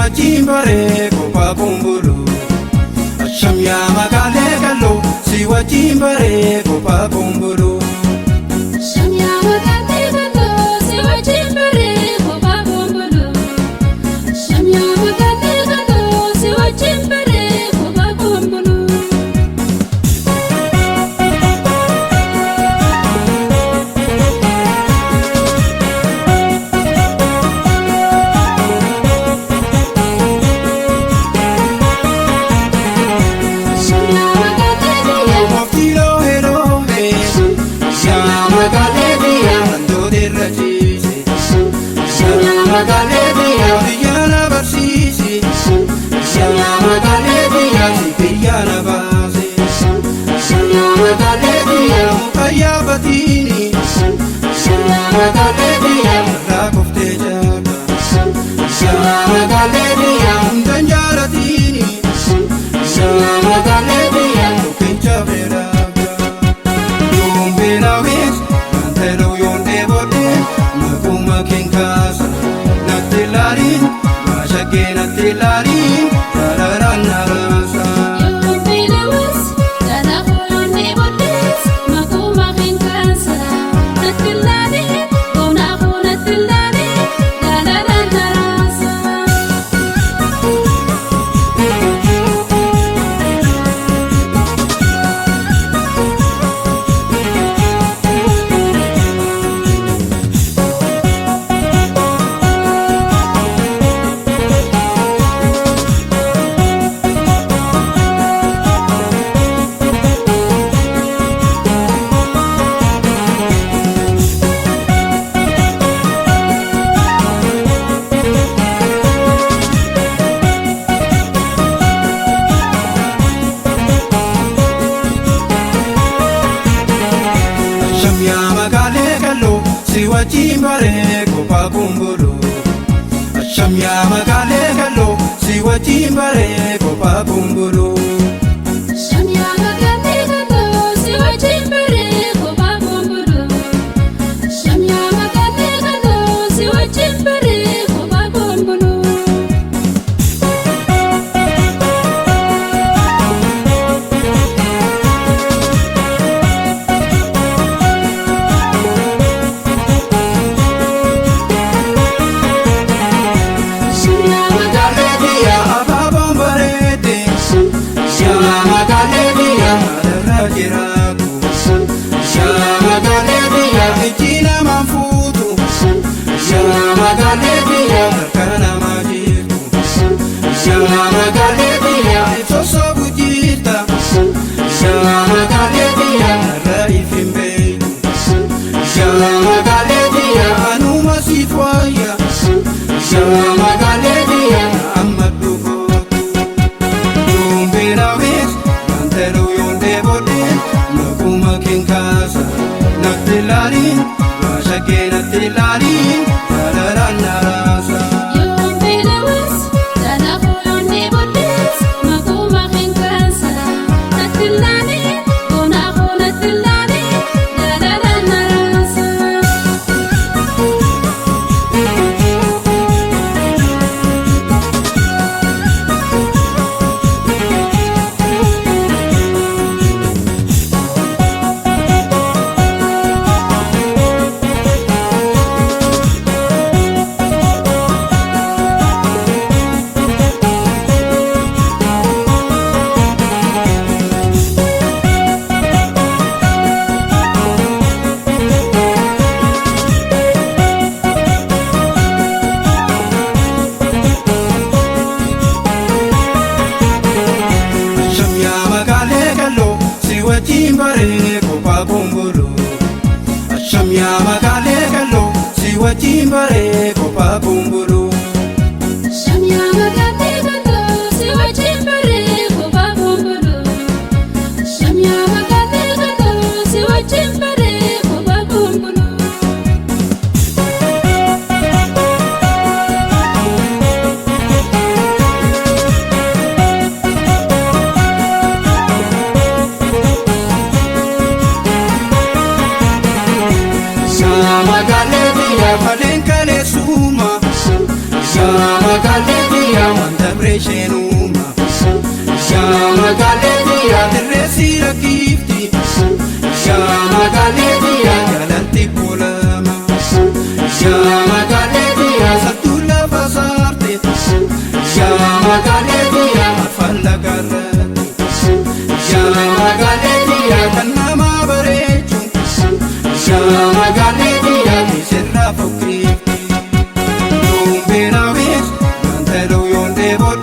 wajjin baree kophaa kumbulu. Asham yaa magaalee galloo si wajjin baree kophaa kumbulu. Asham yaa magaalee galloo si wajjin baree kophaa kumbulu. Asham yaa magaalee galloo si wajjin baree kophaa kumbulu. wajjin baree kophaa kumbulu. Asham yaa magaalee galloo si wajjin baree kophaa kumbulu. Asham yaa magaalee galloo si wajjin baree kophaa kumbulu. Asham yaa magaalee galloo si wajjin baree kophaa kumbulu. wajjin baree kophaa kumbulu. Asham yaa magaalee galloo si wajjin baree kophaa kumbulu. Asham yaa magaalee galloo si wajjin baree kophaa kumbulu. Asham yaa magaalee galloo si wajjin baree kophaa kumbulu. Magaalee biyya faleen kaleessuma. eeboo